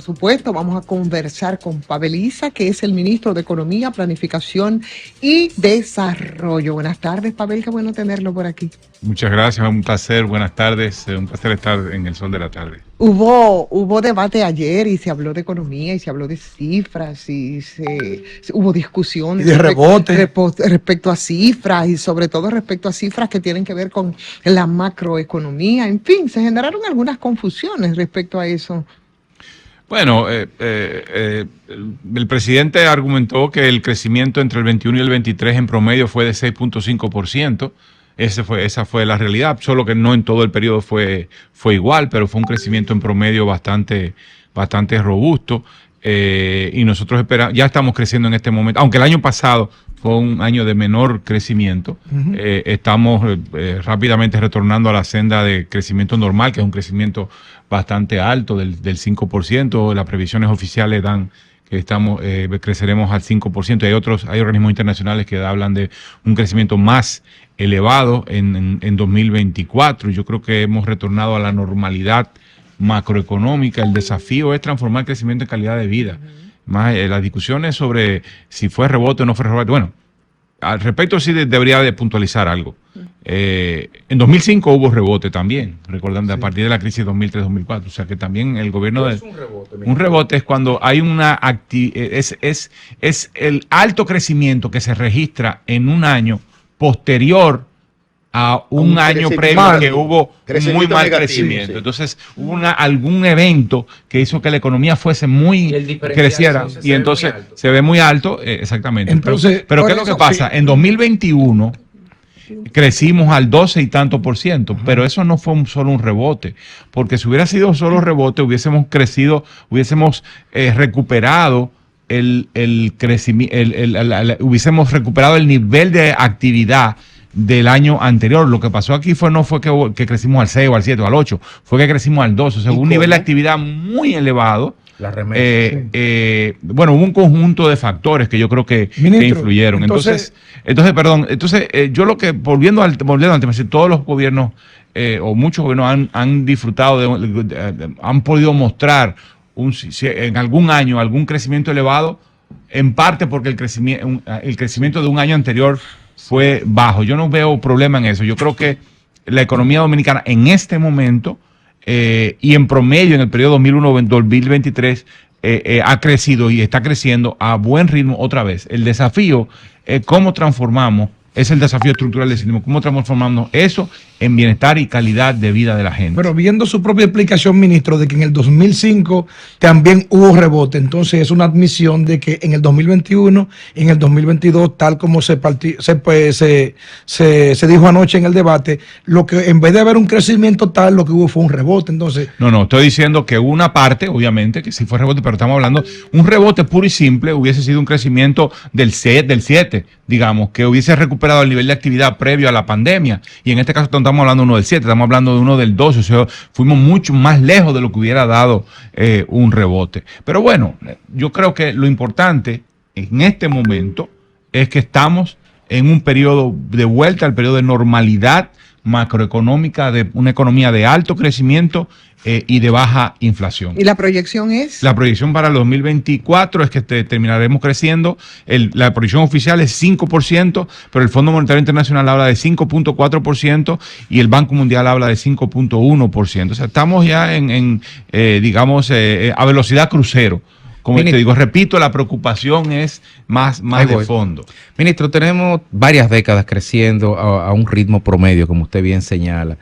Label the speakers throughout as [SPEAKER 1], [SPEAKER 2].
[SPEAKER 1] Por supuesto, vamos a conversar con Pavel Isa, que es el ministro de Economía, Planificación y Desarrollo. Buenas tardes, Pavel, qué bueno tenerlo por aquí.
[SPEAKER 2] Muchas gracias, un placer, buenas tardes, un placer estar en el sol de la tarde.
[SPEAKER 1] Hubo debate ayer y se habló de economía y se habló de cifras y hubo discusión
[SPEAKER 3] de rebote
[SPEAKER 1] respecto a cifras y sobre todo respecto a cifras que tienen que ver con la macroeconomía. En fin, se generaron algunas confusiones respecto a eso.
[SPEAKER 2] Bueno, el presidente argumentó que el crecimiento entre el 21 y el 23 en promedio fue de 6.5%. Esa fue la realidad, solo que no en todo el periodo fue igual, pero fue un crecimiento en promedio bastante robusto. Y nosotros ya estamos creciendo en este momento, aunque el año pasado fue un año de menor crecimiento. Estamos rápidamente retornando a la senda de crecimiento normal, que es un crecimiento bastante alto, del 5%. Las previsiones oficiales dan que creceremos al 5%. Hay organismos internacionales que hablan de un crecimiento más elevado en 2024. Yo creo que hemos retornado a la normalidad macroeconómica. El desafío es transformar el crecimiento en calidad de vida. Más las discusiones sobre si fue rebote o no fue rebote. Bueno, al respecto sí debería de puntualizar algo. En 2005 hubo rebote también, recordando, sí, a partir de la crisis 2003-2004. O sea que también el gobierno
[SPEAKER 3] es un rebote.
[SPEAKER 2] Un rebote es cuando hay es el alto crecimiento que se registra en un año posterior a un año previo que hubo un muy mal crecimiento. Sí. Entonces hubo algún evento que hizo que la economía fuese creciera, y entonces se ve muy alto, exactamente. Entonces, pero ¿qué es lo que pasa? Sí. En 2021 crecimos al 12 y tanto %, pero eso no fue solo un rebote, porque si hubiera sido solo rebote hubiésemos crecido, hubiésemos recuperado el crecimiento, hubiésemos recuperado el nivel de actividad del año anterior. Lo que pasó aquí no fue que crecimos al 6 o al 7 o al 8, fue que crecimos al 12, o sea, un nivel de actividad muy elevado. Bueno, hubo un conjunto de factores que yo creo que influyeron. Entonces, yo lo que, volviendo al tema, si todos los gobiernos o muchos gobiernos han disfrutado, han podido mostrar en algún año algún crecimiento elevado, en parte porque el crecimiento de un año anterior fue bajo. Yo no veo problema en eso. Yo creo que la economía dominicana en este momento y en promedio en el periodo 2001-2023 ha crecido y está creciendo a buen ritmo otra vez. El desafío es cómo transformamos, es el desafío estructural del sistema, cómo transformamos eso en bienestar y calidad de vida de la gente.
[SPEAKER 3] Pero viendo su propia explicación, ministro, de que en el 2005 también hubo rebote, entonces es una admisión de que en el 2021, en el 2022, tal como se dijo anoche en el debate, lo que en vez de haber un crecimiento tal, lo que hubo fue un rebote. Entonces,
[SPEAKER 2] No, estoy diciendo que una parte, obviamente, que sí fue rebote, pero estamos hablando, un rebote puro y simple hubiese sido un crecimiento del 7, digamos, que hubiese recuperado el nivel de actividad previo a la pandemia, y en este caso estamos hablando de uno del 7, estamos hablando de uno del 12, o sea, fuimos mucho más lejos de lo que hubiera dado un rebote. Pero bueno, yo creo que lo importante en este momento es que estamos en un periodo de vuelta al periodo de normalidad macroeconómica, de una economía de alto crecimiento y de baja inflación.
[SPEAKER 1] ¿Y la proyección es?
[SPEAKER 2] La proyección para el 2024 es que terminaremos creciendo. La proyección oficial es 5%, pero el Fondo Monetario Internacional habla de 5.4% y el Banco Mundial habla de 5.1%. O sea, estamos ya a velocidad crucero. Como te digo, repito, la preocupación es más de fondo.
[SPEAKER 4] Ministro, tenemos varias décadas creciendo a un ritmo promedio, como usted bien señala.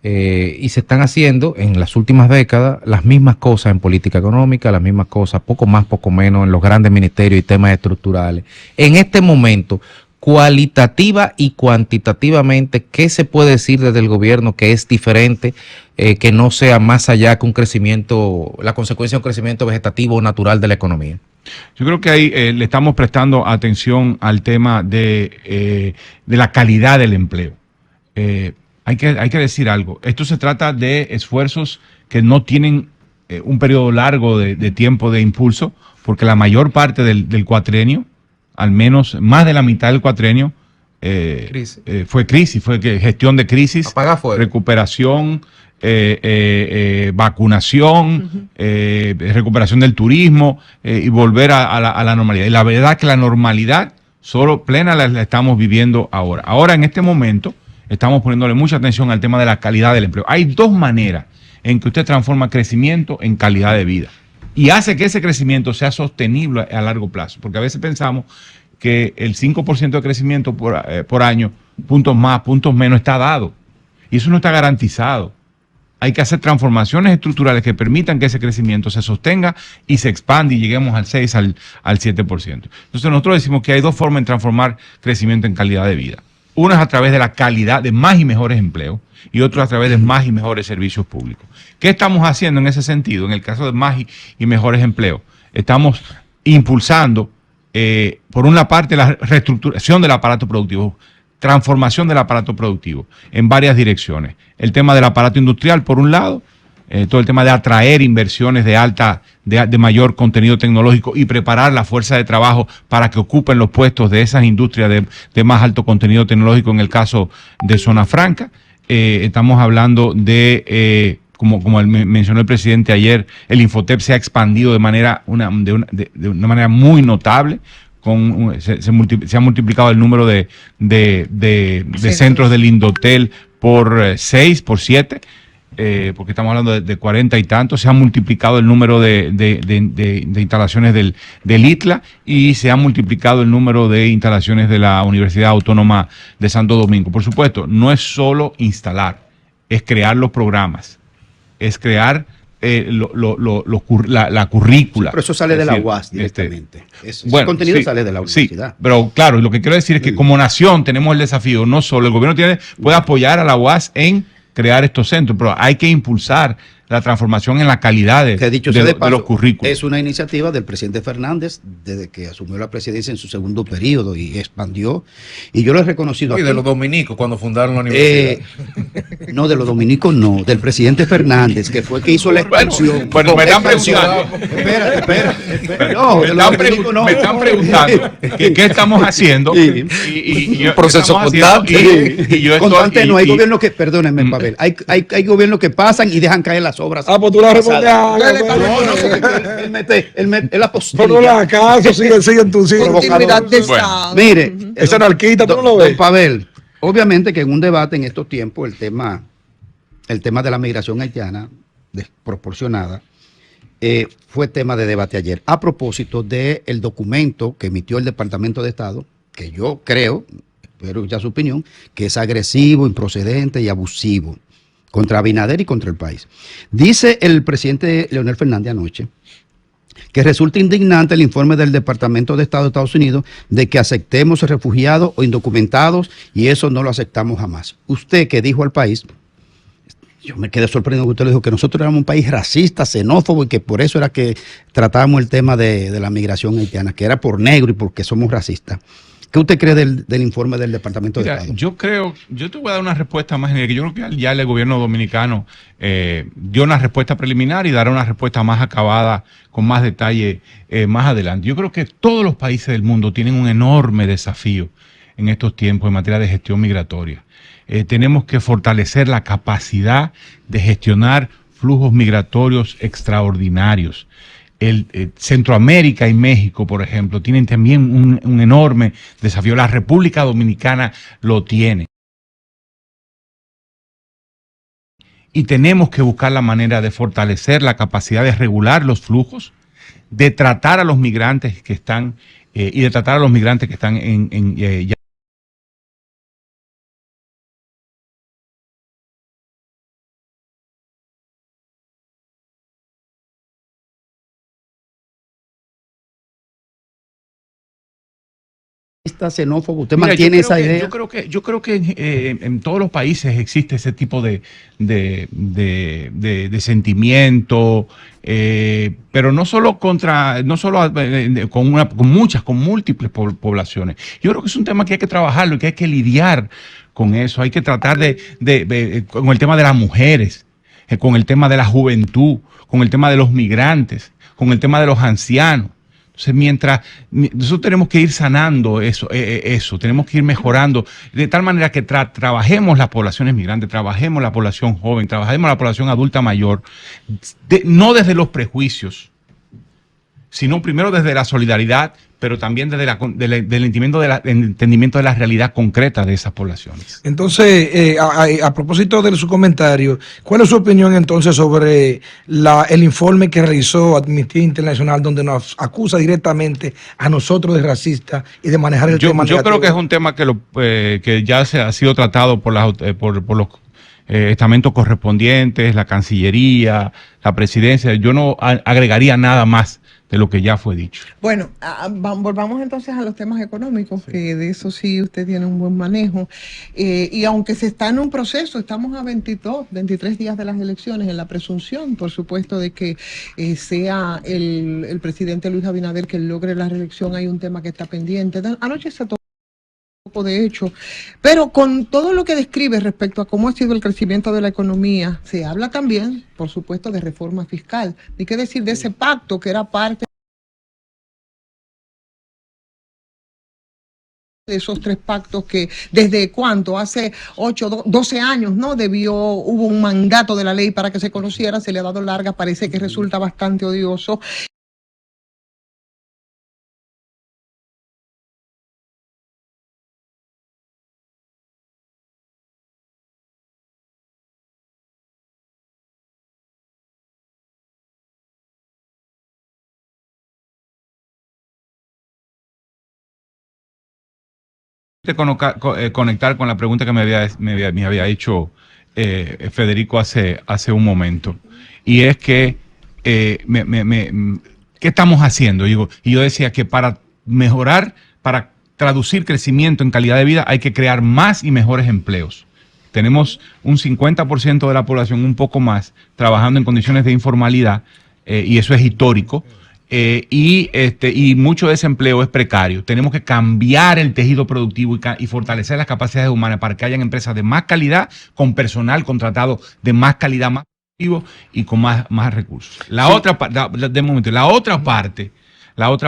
[SPEAKER 4] Y se están haciendo en las últimas décadas las mismas cosas en política económica, las mismas cosas, poco más, poco menos, en los grandes ministerios y temas estructurales. En este momento, cualitativa y cuantitativamente, ¿qué se puede decir desde el gobierno que es diferente, que no sea más allá que un crecimiento, la consecuencia de un crecimiento vegetativo o natural de la economía?
[SPEAKER 2] Yo creo que ahí le estamos prestando atención al tema de la calidad del empleo. Hay que decir algo. Esto se trata de esfuerzos que no tienen un periodo largo de tiempo de impulso, porque la mayor parte del cuatrienio, al menos más de la mitad del cuatrienio, fue crisis, fue gestión de crisis, recuperación, vacunación, recuperación del turismo y volver a la normalidad. Y la verdad es que la normalidad solo plena la estamos viviendo ahora. Ahora, en este momento, estamos poniéndole mucha atención al tema de la calidad del empleo. Hay dos maneras en que usted transforma crecimiento en calidad de vida y hace que ese crecimiento sea sostenible a largo plazo, porque a veces pensamos que el 5% de crecimiento por año, puntos más, puntos menos, está dado, y eso no está garantizado. Hay que hacer transformaciones estructurales que permitan que ese crecimiento se sostenga y se expande y lleguemos al 6, al 7%. Entonces nosotros decimos que hay dos formas de transformar crecimiento en calidad de vida. Una es a través de la calidad de más y mejores empleos y otro a través de más y mejores servicios públicos. ¿Qué estamos haciendo en ese sentido? En el caso de más y mejores empleos, estamos impulsando, por una parte, la reestructuración del aparato productivo, transformación del aparato productivo en varias direcciones. El tema del aparato industrial, por un lado, todo el tema de atraer inversiones de mayor contenido tecnológico y preparar la fuerza de trabajo para que ocupen los puestos de esas industrias de más alto contenido tecnológico en el caso de Zona Franca. Estamos hablando de, como mencionó el presidente ayer, el Infotep se ha expandido de una manera muy notable. Se ha multiplicado el número de centros del Indotel por 6, por 7, porque estamos hablando de 40 y tantos. Se ha multiplicado el número de instalaciones del ITLA y se ha multiplicado el número de instalaciones de la Universidad Autónoma de Santo Domingo. Por supuesto, no es solo instalar, es crear los programas, es crear la currícula.
[SPEAKER 5] Sí, pero eso sale de la UAS directamente. Ese contenido sale de la universidad.
[SPEAKER 2] Sí, pero claro, lo que quiero decir es que como nación tenemos el desafío, no solo el gobierno puede apoyar a la UAS en crear estos centros, pero hay que impulsar la transformación en la calidad de los currículos.
[SPEAKER 5] Es una iniciativa del presidente Fernández desde que asumió la presidencia en su segundo periodo y expandió. Y yo lo he reconocido.
[SPEAKER 6] Y de los dominicos cuando fundaron la universidad.
[SPEAKER 5] No, de los dominicos no, del presidente Fernández, que fue que hizo la expansión.
[SPEAKER 2] Bueno, me están preguntando.
[SPEAKER 5] Espérate. No,
[SPEAKER 2] me están preguntando qué estamos haciendo.
[SPEAKER 6] Un proceso constante.
[SPEAKER 5] Constante no, hay gobiernos que, perdónenme, Pavel, hay gobiernos que pasan y dejan caer las obras.
[SPEAKER 3] Pues tú la respondes a
[SPEAKER 5] él mete la postura.
[SPEAKER 3] No le hagas caso, sigue en tu
[SPEAKER 1] Continuidad de
[SPEAKER 5] Estado. Mire,
[SPEAKER 3] esa anarquista, tú no lo ves.
[SPEAKER 5] Don Pavel, obviamente que en un debate en estos tiempos el tema de la migración haitiana desproporcionada fue tema de debate ayer. A propósito del documento que emitió el Departamento de Estado, que yo creo, espero ya su opinión, que es agresivo, improcedente y abusivo contra Abinader y contra el país. Dice el presidente Leonel Fernández anoche que resulta indignante el informe del Departamento de Estado de Estados Unidos de que aceptemos refugiados o indocumentados y eso no lo aceptamos jamás. Usted que dijo al país, yo me quedé sorprendido que usted le dijo que nosotros éramos un país racista, xenófobo y que por eso era que tratábamos el tema de la migración haitiana, que era por negro y porque somos racistas. ¿Qué usted cree del informe del Departamento de Estado?
[SPEAKER 2] Yo te voy a dar una respuesta más genérica. Yo creo que ya el gobierno dominicano dio una respuesta preliminar y dará una respuesta más acabada, con más detalle más adelante. Yo creo que todos los países del mundo tienen un enorme desafío en estos tiempos en materia de gestión migratoria. Tenemos que fortalecer la capacidad de gestionar flujos migratorios extraordinarios. Centroamérica y México, por ejemplo, tienen también un enorme desafío. La República Dominicana lo tiene. Y tenemos que buscar la manera de fortalecer la capacidad de regular los flujos, de tratar a los migrantes que están y de tratar a los migrantes que están ya
[SPEAKER 5] xenófobo. ¿Usted mantiene esa idea?
[SPEAKER 2] Yo creo que en todos los países existe ese tipo de sentimiento, pero no solo con múltiples poblaciones. Yo creo que es un tema que hay que trabajarlo y que hay que lidiar con eso. Hay que tratar con el tema de las mujeres, con el tema de la juventud, con el tema de los migrantes, con el tema de los ancianos. Entonces, nosotros tenemos que ir sanando eso, tenemos que ir mejorando, de tal manera que trabajemos las poblaciones migrantes, trabajemos la población joven, trabajemos la población adulta mayor, no desde los prejuicios, sino primero desde la solidaridad, pero también desde del entendimiento de la realidad concreta de esas poblaciones.
[SPEAKER 3] Entonces, a propósito de su comentario, ¿cuál es su opinión entonces sobre el informe que realizó Amnistía Internacional, donde nos acusa directamente a nosotros de racistas y de manejar el tema negativo?
[SPEAKER 2] Yo creo que es un tema que ya ha sido tratado por los estamentos correspondientes, la Cancillería, la Presidencia. Yo no agregaría nada más de lo que ya fue dicho.
[SPEAKER 1] Bueno, volvamos entonces a los temas económicos, que de eso sí usted tiene un buen manejo. Y aunque se está en un proceso, estamos a 23 días de las elecciones, en la presunción, por supuesto, de que sea el presidente Luis Abinader que logre la reelección. Hay un tema que está pendiente. Anoche se tocó, de hecho, pero con todo lo que describe respecto a cómo ha sido el crecimiento de la economía, se habla también, por supuesto, de reforma fiscal. Ni qué decir de ese pacto que era parte de esos 3 pactos que desde cuánto, hace 12 años, ¿no? Hubo un mandato de la ley para que se conociera, se le ha dado larga, parece que resulta bastante odioso.
[SPEAKER 2] Conectar con la pregunta que me había hecho Federico hace un momento, y es que ¿qué estamos haciendo? Y yo decía que para mejorar, para traducir crecimiento en calidad de vida, hay que crear más y mejores empleos. Tenemos un 50% de la población, un poco más, trabajando en condiciones de informalidad, y eso es histórico. Y mucho desempleo es precario. Tenemos que cambiar el tejido productivo y fortalecer las capacidades humanas para que hayan empresas de más calidad, con personal contratado de más calidad, más productivo y con más recursos. La otra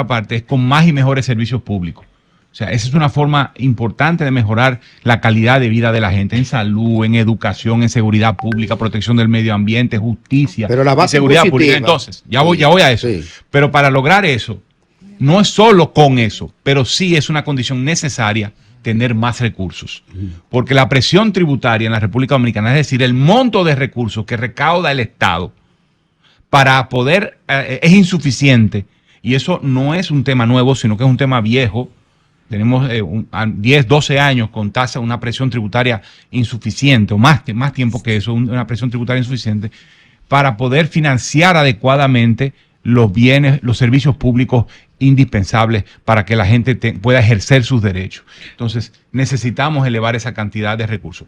[SPEAKER 2] parte es con más y mejores servicios públicos. O sea, esa es una forma importante de mejorar la calidad de vida de la gente en salud, en educación, en seguridad pública, protección del medio ambiente, justicia,
[SPEAKER 5] pero la base
[SPEAKER 2] seguridad
[SPEAKER 5] positiva.
[SPEAKER 2] Pública. Entonces, ya voy a eso. Sí. Pero para lograr eso, no es solo con eso, pero sí es una condición necesaria tener más recursos. Porque la presión tributaria en la República Dominicana, es decir, el monto de recursos que recauda el Estado para poder, es insuficiente. Y eso no es un tema nuevo, sino que es un tema viejo. Tenemos 10, 12 años con una presión tributaria insuficiente, o más tiempo que eso, una presión tributaria insuficiente, para poder financiar adecuadamente los bienes, los servicios públicos indispensables para que la gente pueda ejercer sus derechos. Entonces, necesitamos elevar esa cantidad de recursos.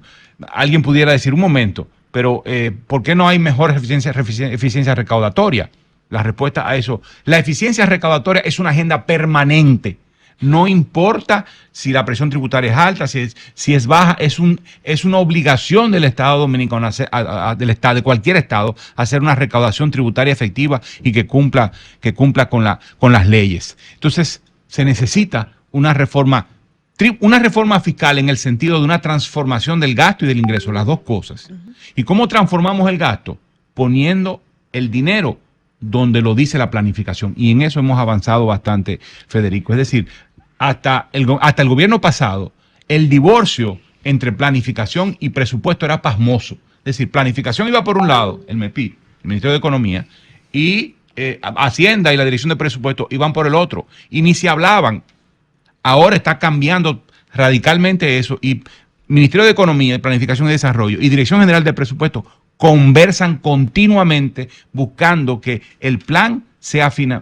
[SPEAKER 2] Alguien pudiera decir, un momento, pero ¿por qué no hay mejor eficiencia recaudatoria? La respuesta a eso, la eficiencia recaudatoria es una agenda permanente. No importa si la presión tributaria es alta, si es baja, es una obligación del Estado dominicano, de cualquier Estado, hacer una recaudación tributaria efectiva y que cumpla con las leyes. Entonces, se necesita una reforma fiscal en el sentido de una transformación del gasto y del ingreso, las dos cosas. ¿Y cómo transformamos el gasto? Poniendo el dinero donde lo dice la planificación. Y en eso hemos avanzado bastante, Federico. Es decir, hasta el gobierno pasado, el divorcio entre planificación y presupuesto era pasmoso. Es decir, planificación iba por un lado, el MEPI, el Ministerio de Economía, y Hacienda y la Dirección de Presupuesto iban por el otro. Y ni se hablaban. Ahora está cambiando radicalmente eso. Y Ministerio de Economía, Planificación y Desarrollo y Dirección General de Presupuesto conversan continuamente buscando que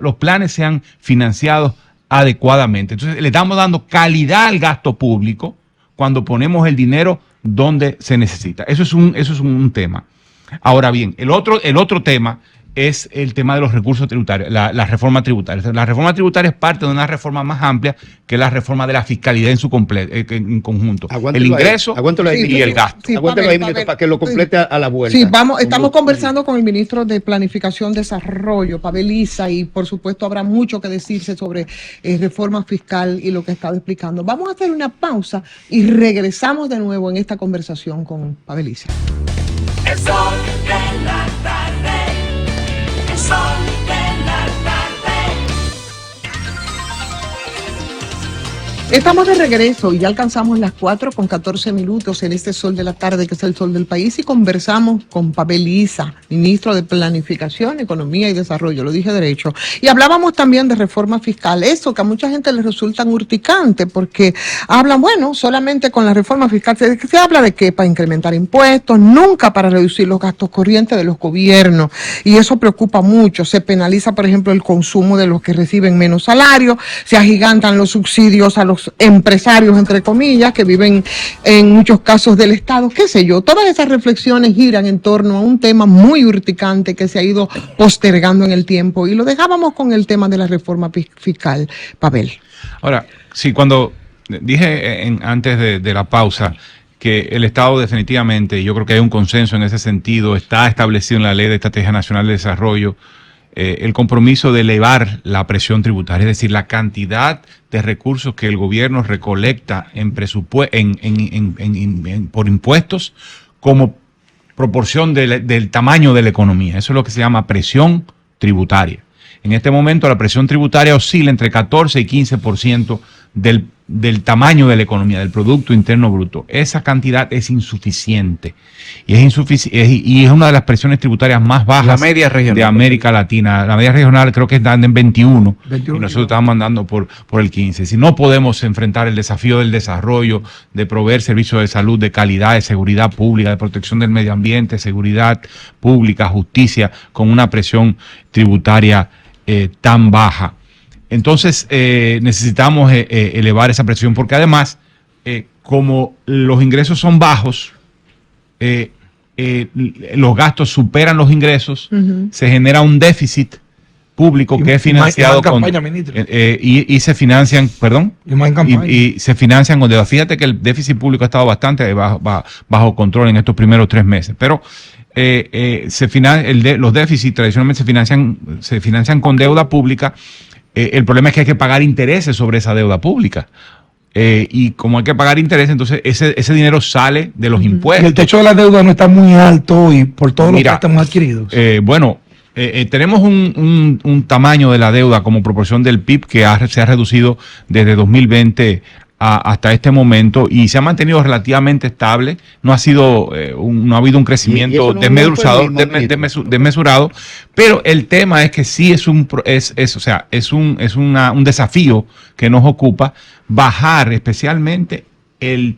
[SPEAKER 2] los planes sean financiados adecuadamente. Entonces, le estamos dando calidad al gasto público cuando ponemos el dinero donde se necesita. Eso es un tema. Ahora bien, el otro tema es el tema de los recursos tributarios, la reforma tributaria. La reforma tributaria es parte de una reforma más amplia que la reforma de la fiscalidad en conjunto.
[SPEAKER 5] Aguántelo
[SPEAKER 2] el ingreso y el gasto.
[SPEAKER 1] Sí,
[SPEAKER 5] Aguántelo ahí, ministro, para que lo complete a la vuelta.
[SPEAKER 1] Sí, estamos conversando con el ministro de Planificación, Desarrollo, Pavel Issa, y por supuesto habrá mucho que decirse sobre reforma fiscal y lo que estaba explicando. Vamos a hacer una pausa y regresamos de nuevo en esta conversación con Pavel Issa.
[SPEAKER 7] El sol de la tarde, el sol de la tarde.
[SPEAKER 1] Estamos de regreso y ya alcanzamos las 4:14 en este sol de la tarde, que es el sol del país, y conversamos con Pavel Issa, ministro de Planificación, Economía y Desarrollo, lo dije derecho. Y hablábamos también de reforma fiscal, eso que a mucha gente le resulta urticante, porque hablan, bueno, solamente con la reforma fiscal, ¿se habla de qué? Para incrementar impuestos, nunca para reducir los gastos corrientes de los gobiernos, y eso preocupa mucho. Se penaliza, por ejemplo, el consumo de los que reciben menos salario, se agigantan los subsidios a los empresarios, entre comillas, que viven en muchos casos del Estado, qué sé yo. Todas esas reflexiones giran en torno a un tema muy urticante que se ha ido postergando en el tiempo, y lo dejábamos con el tema de la reforma fiscal. Pavel.
[SPEAKER 2] Ahora, sí, cuando dije antes de la pausa que el Estado definitivamente, yo creo que hay un consenso en ese sentido, está establecido en la Ley de Estrategia Nacional de Desarrollo, el compromiso de elevar la presión tributaria, es decir, la cantidad de recursos que el gobierno recolecta por impuestos como proporción del tamaño de la economía. Eso es lo que se llama presión tributaria. En este momento la presión tributaria oscila entre 14 y 15% del tamaño de la economía, del Producto Interno Bruto. Esa cantidad es insuficiente y es una de las presiones tributarias más bajas
[SPEAKER 4] la media regional
[SPEAKER 2] de América Latina. La media regional creo que está en 21 y
[SPEAKER 3] 21,
[SPEAKER 2] nosotros estamos andando por el 15. Si no podemos enfrentar el desafío del desarrollo, de proveer servicios de salud de calidad, de seguridad pública, de protección del medio ambiente, seguridad pública, justicia, con una presión tributaria tan baja. Entonces necesitamos elevar esa presión, porque además, como los ingresos son bajos, los gastos superan los ingresos, se genera un déficit público que es financiado y se financian, perdón, y se financian con deuda. Fíjate que el déficit público ha estado bastante bajo control en estos primeros 3 meses, pero los déficits tradicionalmente se financian con deuda pública. El problema es que hay que pagar intereses sobre esa deuda pública. Y como hay que pagar intereses, entonces ese dinero sale de los impuestos.
[SPEAKER 3] Y el techo de la deuda no está muy alto y por todos los préstamos adquiridos.
[SPEAKER 2] Tenemos un tamaño de la deuda como proporción del PIB que se ha reducido desde 2020 hasta este momento y se ha mantenido relativamente estable. No ha habido un crecimiento desmesurado, pero el tema es que sí es un desafío que nos ocupa bajar especialmente el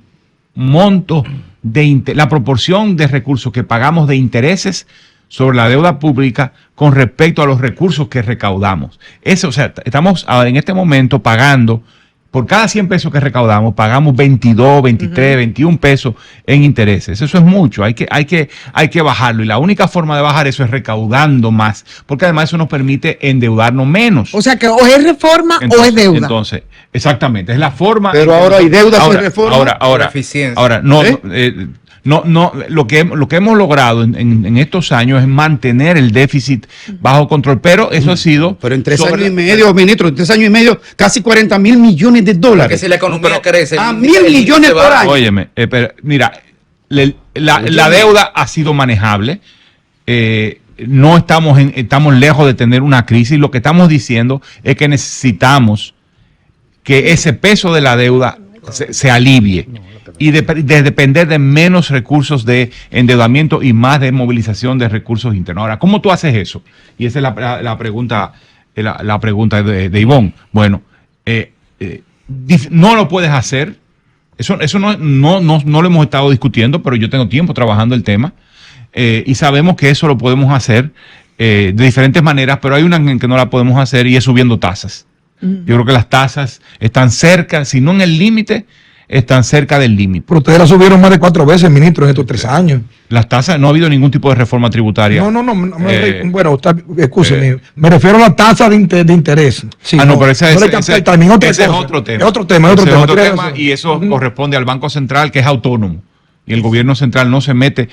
[SPEAKER 2] monto la proporción de recursos que pagamos de intereses sobre la deuda pública con respecto a los recursos que recaudamos. Estamos en este momento pagando, por cada 100 pesos que recaudamos, pagamos 22, 23, 21 pesos en intereses. Eso es mucho, hay que bajarlo. Y la única forma de bajar eso es recaudando más, porque además eso nos permite endeudarnos menos.
[SPEAKER 1] O sea que o es reforma o es deuda.
[SPEAKER 2] Entonces, exactamente, es la forma.
[SPEAKER 5] Pero ahora hay deuda sin reforma.
[SPEAKER 2] Ahora, lo que hemos logrado en estos años es mantener el déficit bajo control, pero eso ha sido...
[SPEAKER 5] Pero en 3 años y medio, ministro, en 3 años y medio, casi 40.000 millones de dólares.
[SPEAKER 6] Porque si la economía crece...
[SPEAKER 5] A 1.000 millones por año.
[SPEAKER 2] Óyeme, mira, la deuda ha sido manejable. No estamos lejos de tener una crisis. Lo que estamos diciendo es que necesitamos que ese peso de la deuda se alivie y de depender de menos recursos de endeudamiento y más de movilización de recursos internos. Ahora, ¿cómo tú haces eso? Y esa es la pregunta de Ivonne. Bueno, no lo puedes hacer. Eso no lo hemos estado discutiendo, pero yo tengo tiempo trabajando el tema y sabemos que eso lo podemos hacer de diferentes maneras, pero hay una en que no la podemos hacer y es subiendo tasas. Yo creo que las tasas están cerca, si no en el límite, están cerca del límite.
[SPEAKER 3] Pero ustedes la subieron más de 4 veces, ministro, en estos 3 años.
[SPEAKER 2] Las tasas, no ha habido ningún tipo de reforma tributaria.
[SPEAKER 3] Bueno, escúcheme, me refiero a la tasa de interés. Sí,
[SPEAKER 2] pero ese es
[SPEAKER 3] otro tema.
[SPEAKER 2] otro tema. Y eso corresponde al Banco Central, que es autónomo. Y el gobierno central no se mete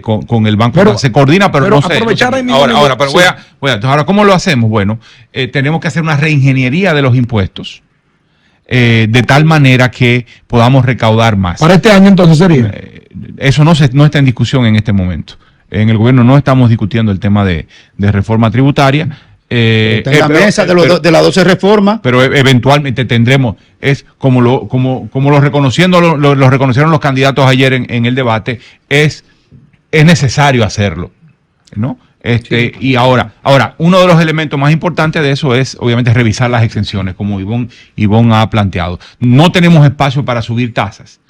[SPEAKER 2] con el Banco Central. Se coordina, pero no se... Ahora, ¿cómo lo hacemos? Bueno, tenemos que hacer una reingeniería de los impuestos de tal manera que podamos recaudar más.
[SPEAKER 3] ¿Para este año entonces sería?
[SPEAKER 2] Eso no está en discusión en este momento. En el gobierno no estamos discutiendo el tema de reforma tributaria.
[SPEAKER 5] Está en la mesa de las 12 reformas.
[SPEAKER 2] Pero eventualmente tendremos, es como lo reconocieron los candidatos ayer en el debate, es necesario hacerlo, ¿no? Y ahora, uno de los elementos más importantes de eso es, obviamente, revisar las exenciones, como Ivonne ha planteado. No tenemos espacio para subir tasas,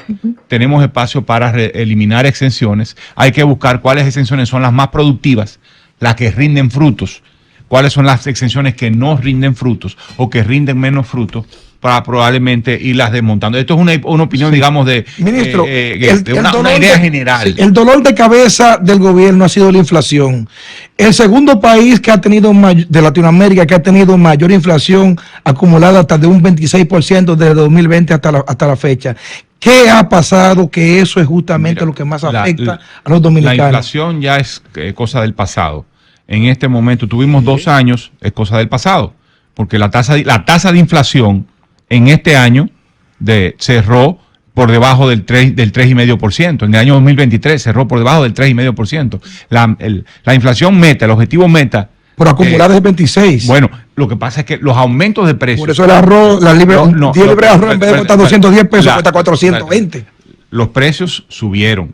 [SPEAKER 2] tenemos espacio para eliminar exenciones. Hay que buscar cuáles exenciones son las más productivas, las que rinden frutos, cuáles son las exenciones que no rinden frutos o que rinden menos frutos, para probablemente irlas desmontando. Esto es una opinión, digamos,
[SPEAKER 3] Ministro,
[SPEAKER 2] una idea general.
[SPEAKER 3] El dolor de cabeza del gobierno ha sido la inflación. El segundo país que ha tenido de Latinoamérica que ha tenido mayor inflación acumulada hasta de un 26% desde 2020 hasta la fecha. ¿Qué ha pasado? Que eso es justamente lo que más afecta a los dominicanos.
[SPEAKER 2] La inflación ya es cosa del pasado. En este momento tuvimos 2 años, es cosa del pasado, porque la tasa de inflación en este año cerró por debajo del 3,5%. En el año 2023 cerró por debajo del 3,5%. La inflación meta, el objetivo meta.
[SPEAKER 3] Por acumulada es 26.
[SPEAKER 2] Bueno, lo que pasa es que los aumentos de precios.
[SPEAKER 3] Por eso el arroz, 10 libras de arroz en vez de costar 210 pesos, cuesta 420.
[SPEAKER 2] Los precios subieron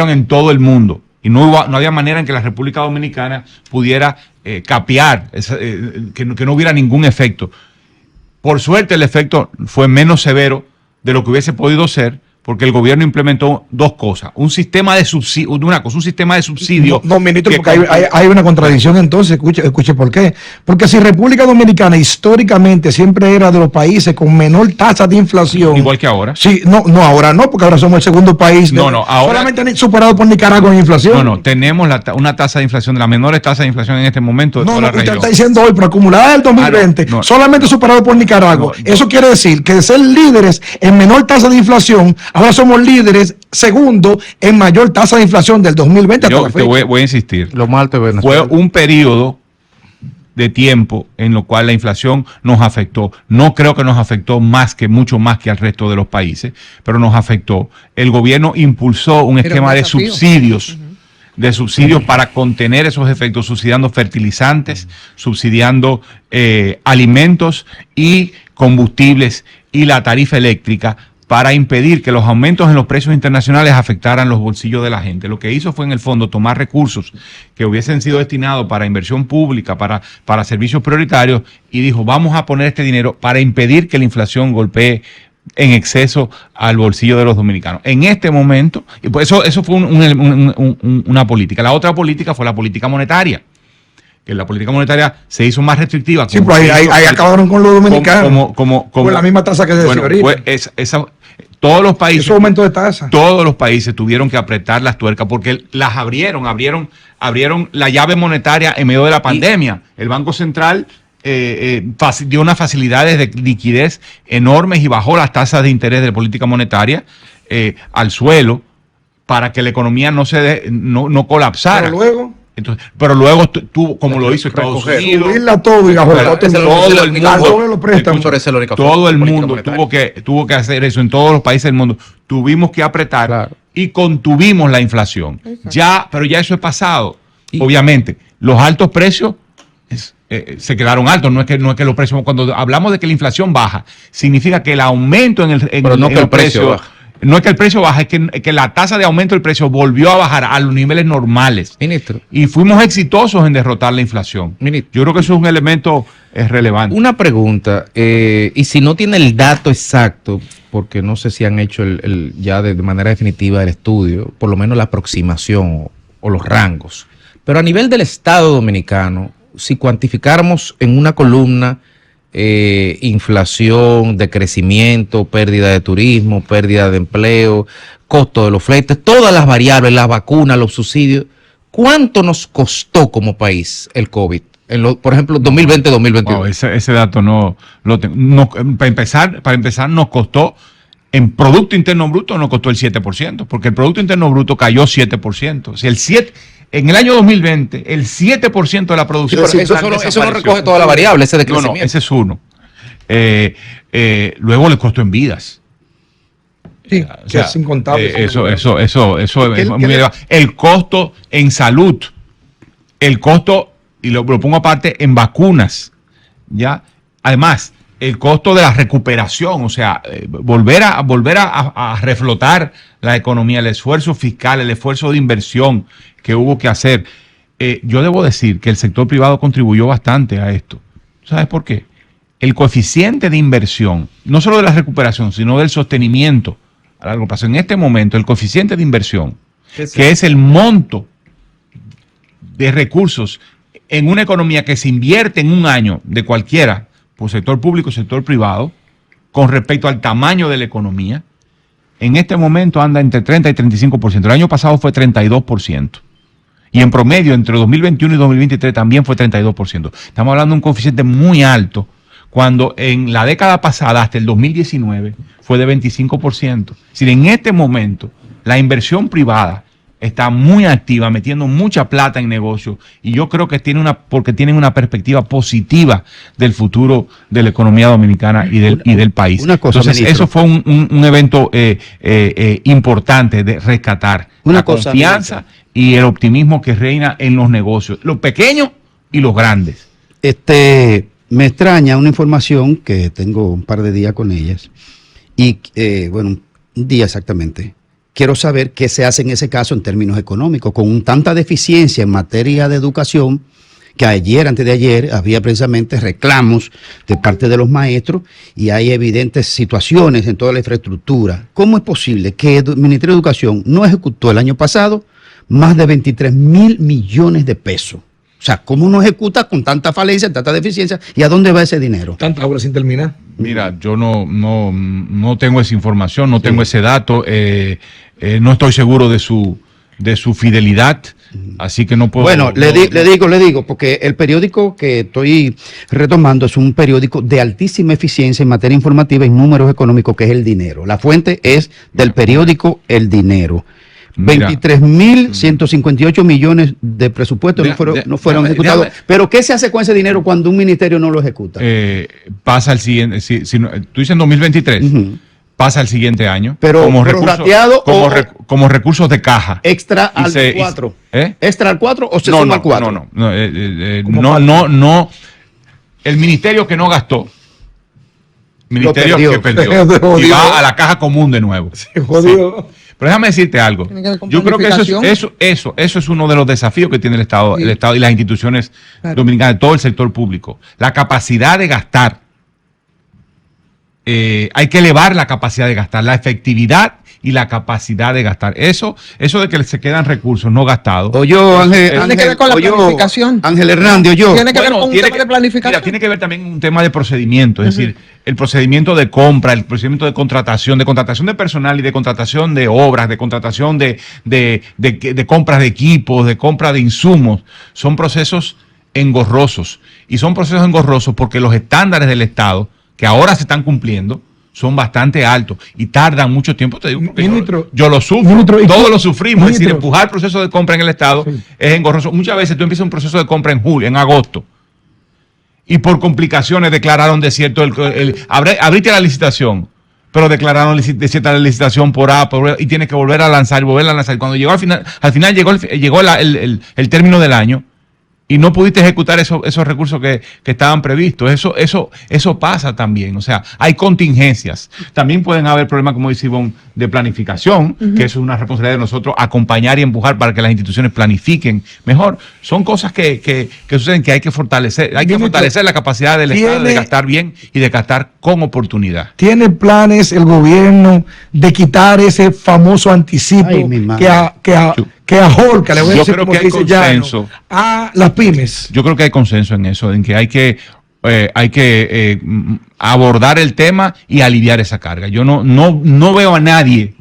[SPEAKER 2] en todo el mundo. Y no había manera en que la República Dominicana pudiera capear, que no hubiera ningún efecto. Por suerte el efecto fue menos severo de lo que hubiese podido ser, porque el gobierno implementó 2 cosas. Un sistema de subsidio.
[SPEAKER 3] No, ministro, porque hay una contradicción entonces. Escuche por qué. Porque si República Dominicana históricamente siempre era de los países con menor tasa de inflación.
[SPEAKER 2] Igual que ahora.
[SPEAKER 3] Sí, no, ahora no, porque ahora somos el segundo país.
[SPEAKER 2] Ahora
[SPEAKER 3] solamente superado por Nicaragua en inflación.
[SPEAKER 2] No, tenemos una tasa de inflación, de las menores tasas de inflación en este momento de toda la región.
[SPEAKER 3] Usted está diciendo hoy, pero acumulada del 2020, solamente superado por Nicaragua. Eso quiere decir que de ser líderes en menor tasa de inflación, ahora somos líderes segundo en mayor tasa de inflación del 2020 hasta la fecha.
[SPEAKER 2] Voy a insistir.
[SPEAKER 4] Lo más alto de Venezuela.
[SPEAKER 2] Fue un periodo de tiempo en lo cual la inflación nos afectó. No creo que nos afectó mucho más que al resto de los países, pero nos afectó. El gobierno impulsó un esquema de subsidios. De subsidios para contener esos efectos, subsidiando fertilizantes, subsidiando alimentos y combustibles y la tarifa eléctrica, para impedir que los aumentos en los precios internacionales afectaran los bolsillos de la gente. Lo que hizo fue, en el fondo, tomar recursos que hubiesen sido destinados para inversión pública, para servicios prioritarios, y dijo, vamos a poner este dinero para impedir que la inflación golpee en exceso al bolsillo de los dominicanos. En este momento, y pues eso fue una política. La otra política fue la política monetaria, que la política monetaria se hizo más restrictiva.
[SPEAKER 3] Sí, pero ahí acabaron con los dominicanos. Con la misma tasa que se decía ahorita.
[SPEAKER 2] Todos los países.
[SPEAKER 3] Ese aumento de tasa.
[SPEAKER 2] Todos los países tuvieron que apretar las tuercas porque las abrieron la llave monetaria en medio de la pandemia. El Banco Central dio unas facilidades de liquidez enormes y bajó las tasas de interés de política monetaria al suelo para que la economía no colapsara. Pero luego tuvo, como lo hizo Estados Unidos, todo el mundo tuvo que hacer eso. En todos los países del mundo tuvimos que apretar y contuvimos la inflación. Pero ya eso es pasado. Obviamente, los altos precios se quedaron altos. No es que los precios, cuando hablamos de que la inflación baja, significa que el aumento en el precio baja. No es que el precio baja, es que la tasa de aumento del precio volvió a bajar a los niveles normales.
[SPEAKER 4] Ministro.
[SPEAKER 2] Y fuimos exitosos en derrotar la inflación.
[SPEAKER 4] Ministro.
[SPEAKER 2] Yo creo que eso es un elemento relevante.
[SPEAKER 4] Una pregunta, y si no tiene el dato exacto, porque no sé si han hecho ya de manera definitiva el estudio, por lo menos la aproximación o los rangos, pero a nivel del Estado Dominicano, si cuantificáramos en una columna inflación, decrecimiento, pérdida de turismo, pérdida de empleo, costo de los fletes, todas las variables, las vacunas, los subsidios. ¿Cuánto nos costó como país el COVID? Por ejemplo, 2020-2021.
[SPEAKER 2] Wow, ese dato no lo tengo. Para empezar, nos costó, en Producto Interno Bruto, nos costó el 7%, porque el Producto Interno Bruto cayó 7%. O sea, en el año 2020, el 7% de la producción.
[SPEAKER 4] Pero eso no recoge toda la variable, ese decrecimiento.
[SPEAKER 2] No, ese es uno. Luego le costó en vidas.
[SPEAKER 3] Sí,
[SPEAKER 2] O sea,
[SPEAKER 3] es incontable.
[SPEAKER 2] Eso es muy elevado. El costo en salud, el costo, y lo pongo aparte, en vacunas, ¿ya? Además, el costo de la recuperación, o sea, volver a reflotar la economía, el esfuerzo fiscal, el esfuerzo de inversión que hubo que hacer. Yo debo decir que el sector privado contribuyó bastante a esto. ¿Sabes por qué? El coeficiente de inversión, no solo de la recuperación, sino del sostenimiento a largo plazo. En este momento, el coeficiente de inversión, que es el monto de recursos en una economía que se invierte en un año de cualquiera, por sector público y sector privado, con respecto al tamaño de la economía, en este momento anda entre 30 y 35%. El año pasado fue 32%. Y en promedio, entre 2021 y 2023 también fue 32%. Estamos hablando de un coeficiente muy alto, cuando en la década pasada, hasta el 2019, fue de 25%. Es decir, en este momento, la inversión privada está muy activa, metiendo mucha plata en negocios, y yo creo que porque tienen una perspectiva positiva del futuro de la economía dominicana y del país.
[SPEAKER 5] Una cosa,
[SPEAKER 2] entonces,
[SPEAKER 5] ministro,
[SPEAKER 2] eso fue un evento importante de rescatar la confianza y el optimismo que reina en los negocios, los pequeños y los grandes.
[SPEAKER 5] Me extraña una información que tengo un par de días con ellas, y un día exactamente. Quiero saber qué se hace en ese caso en términos económicos, con tanta deficiencia en materia de educación, que antes de ayer, había precisamente reclamos de parte de los maestros y hay evidentes situaciones en toda la infraestructura. ¿Cómo es posible que el Ministerio de Educación no ejecutó el año pasado más de 23.000 millones de pesos? O sea, ¿cómo no ejecuta con tanta falencia, tanta deficiencia? ¿Y a dónde va ese dinero?
[SPEAKER 3] Tantas obras sin terminar.
[SPEAKER 2] Mira, yo no tengo esa información, no tengo ese dato, no estoy seguro de su fidelidad, así que no puedo...
[SPEAKER 5] Bueno, le digo, porque el periódico que estoy retomando es un periódico de altísima eficiencia en materia informativa y números económicos, que es El Dinero. La fuente es del periódico El Dinero. 23.158 millones de presupuesto no fueron ejecutados. Pero ¿qué se hace con ese dinero cuando un ministerio no lo ejecuta?
[SPEAKER 2] Pasa el siguiente, tú dices en 2023, pasa el siguiente año,
[SPEAKER 5] pero
[SPEAKER 2] como
[SPEAKER 5] recursos
[SPEAKER 2] de caja.
[SPEAKER 5] Extra al 4. ¿Extra al 4 o se suma al 4?
[SPEAKER 2] No. El ministerio que no gastó, ministerio que perdió, y va a la caja común de nuevo.
[SPEAKER 3] Se jodió.
[SPEAKER 2] Sí. Pero déjame decirte algo. Yo creo que eso es uno de los desafíos que tiene el Estado y las instituciones dominicanas, todo el sector público. La capacidad de gastar. Hay que elevar la capacidad de gastar, la efectividad y la capacidad de gastar. Eso de que se quedan recursos no gastados.
[SPEAKER 1] Tiene que ver con la planificación.
[SPEAKER 5] Ángel Hernández,
[SPEAKER 1] Tiene que ver con un tema de planificación.
[SPEAKER 2] Mira, tiene que ver también un tema de procedimiento, es decir, el procedimiento de compra, el procedimiento de contratación de personal y de contratación de obras, de contratación de compras de equipos, de compra de insumos. Son procesos engorrosos. Y son procesos engorrosos porque los estándares del Estado, que ahora se están cumpliendo, son bastante altos y tardan mucho tiempo. Te digo,
[SPEAKER 3] Ministro,
[SPEAKER 2] yo lo sufro, todos lo sufrimos.
[SPEAKER 3] Ministro,
[SPEAKER 2] es decir, empujar el proceso de compra en el Estado es engorroso. Muchas veces tú empiezas un proceso de compra en julio, en agosto, y por complicaciones declararon desierto abriste la licitación, pero declararon desierta la licitación por A, y tienes que volver a lanzar. Cuando llegó al final llegó el término del año, y no pudiste ejecutar esos recursos que estaban previstos. Eso pasa también. O sea, hay contingencias. También pueden haber problemas, como dice Ivonne, de planificación, que eso es una responsabilidad de nosotros, acompañar y empujar para que las instituciones planifiquen mejor. Son cosas que suceden, que hay que fortalecer. Hay que fortalecer la capacidad del Estado de gastar bien y de gastar con oportunidad.
[SPEAKER 3] ¿Tiene planes el gobierno de quitar ese famoso anticipo que ahorca,
[SPEAKER 2] yo creo que hay consenso
[SPEAKER 3] a las pymes?
[SPEAKER 2] Yo creo que hay consenso en eso, en que hay que abordar el tema y aliviar esa carga. Yo no veo a nadie.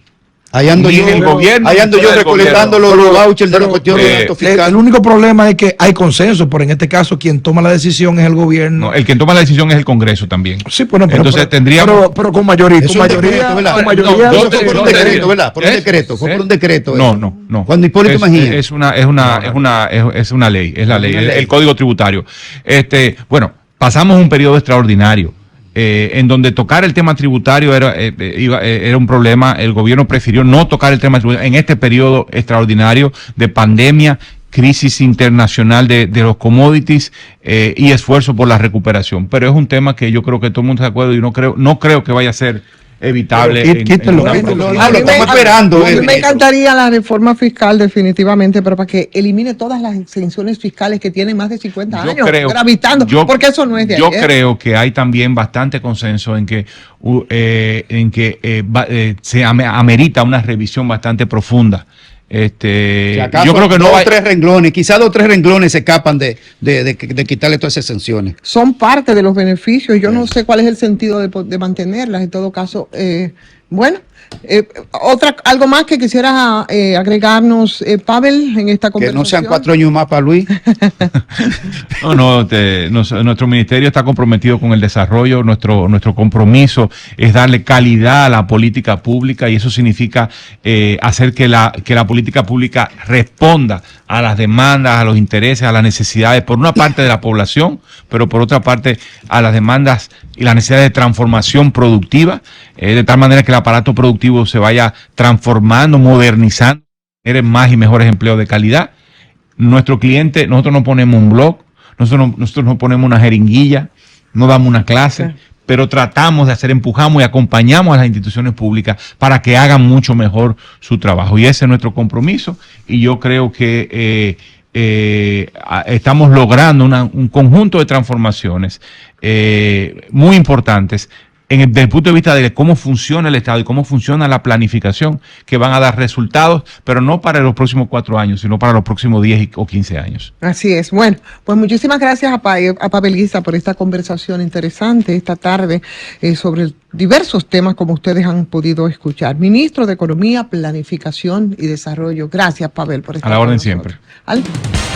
[SPEAKER 5] Ahí ando
[SPEAKER 2] Ni
[SPEAKER 5] yo,
[SPEAKER 2] del gobierno,
[SPEAKER 5] ahí ando
[SPEAKER 2] ni
[SPEAKER 5] yo
[SPEAKER 2] del
[SPEAKER 5] recolectando
[SPEAKER 2] gobierno.
[SPEAKER 5] los vouchers de la cuestión del acto fiscal.
[SPEAKER 3] El único problema es que hay consenso, pero en este caso quien toma la decisión es el gobierno.
[SPEAKER 2] No, el que toma la decisión es el Congreso también.
[SPEAKER 3] Sí, bueno,
[SPEAKER 2] Entonces tendríamos...
[SPEAKER 3] pero con mayoría,
[SPEAKER 5] Eso es un decreto, ¿verdad?
[SPEAKER 3] con mayoría.
[SPEAKER 2] No,
[SPEAKER 5] Eso fue por un decreto, ¿verdad? Por un decreto, fue por un decreto.
[SPEAKER 2] No.
[SPEAKER 5] Cuando Hipólito Mejía.
[SPEAKER 2] Es una ley, es la ley, el Código Tributario. Bueno, pasamos un periodo extraordinario. En donde tocar el tema tributario era un problema. El gobierno prefirió no tocar el tema tributario en este periodo extraordinario de pandemia, crisis internacional de los commodities y esfuerzo por la recuperación. Pero es un tema que yo creo que todo el mundo está de acuerdo y no creo que vaya a ser evitable.
[SPEAKER 3] Quítelo.
[SPEAKER 5] Lo estamos esperando.
[SPEAKER 1] A mí me encantaría la reforma fiscal definitivamente, pero para que elimine todas las exenciones fiscales que tienen más de 50 años gravitando, porque eso no es de
[SPEAKER 2] Yo
[SPEAKER 1] ayer.
[SPEAKER 2] creo que hay también bastante consenso en que se amerita una revisión bastante profunda.
[SPEAKER 5] Si acaso
[SPEAKER 2] yo creo que
[SPEAKER 5] dos
[SPEAKER 2] no
[SPEAKER 5] o
[SPEAKER 2] hay,
[SPEAKER 5] tres renglones, quizás 2 o 3 renglones se escapan de quitarle todas esas exenciones.
[SPEAKER 1] Son parte de los beneficios. Yo no sé cuál es el sentido de mantenerlas. En todo caso, bueno, algo más que quisiera agregarnos, Pavel, en esta
[SPEAKER 5] Que
[SPEAKER 1] conversación.
[SPEAKER 5] no sean 4 años más para Luis.
[SPEAKER 2] nuestro ministerio está comprometido con el desarrollo. Nuestro compromiso es darle calidad a la política pública y eso significa hacer que la política pública responda a las demandas, a los intereses, a las necesidades, por una parte de la población, pero por otra parte a las demandas y las necesidades de transformación productiva, de tal manera que el aparato productivo se vaya transformando, modernizando, genere más y mejores empleos de calidad. Nuestro cliente, nosotros no ponemos un blog, nosotros no ponemos una jeringuilla, no damos una clase, pero tratamos de empujamos y acompañamos a las instituciones públicas para que hagan mucho mejor su trabajo. Y ese es nuestro compromiso y yo creo que estamos logrando un conjunto de transformaciones muy importantes desde el punto de vista de cómo funciona el Estado y cómo funciona la planificación, que van a dar resultados, pero no para los próximos 4 años, sino para los próximos 10 o 15 años.
[SPEAKER 1] Así es. Bueno, pues muchísimas gracias a Pavel Guisa por esta conversación interesante esta tarde sobre diversos temas como ustedes han podido escuchar. Ministro de Economía, Planificación y Desarrollo. Gracias, Pavel, por estar
[SPEAKER 2] A la orden
[SPEAKER 1] con nosotros.
[SPEAKER 2] siempre.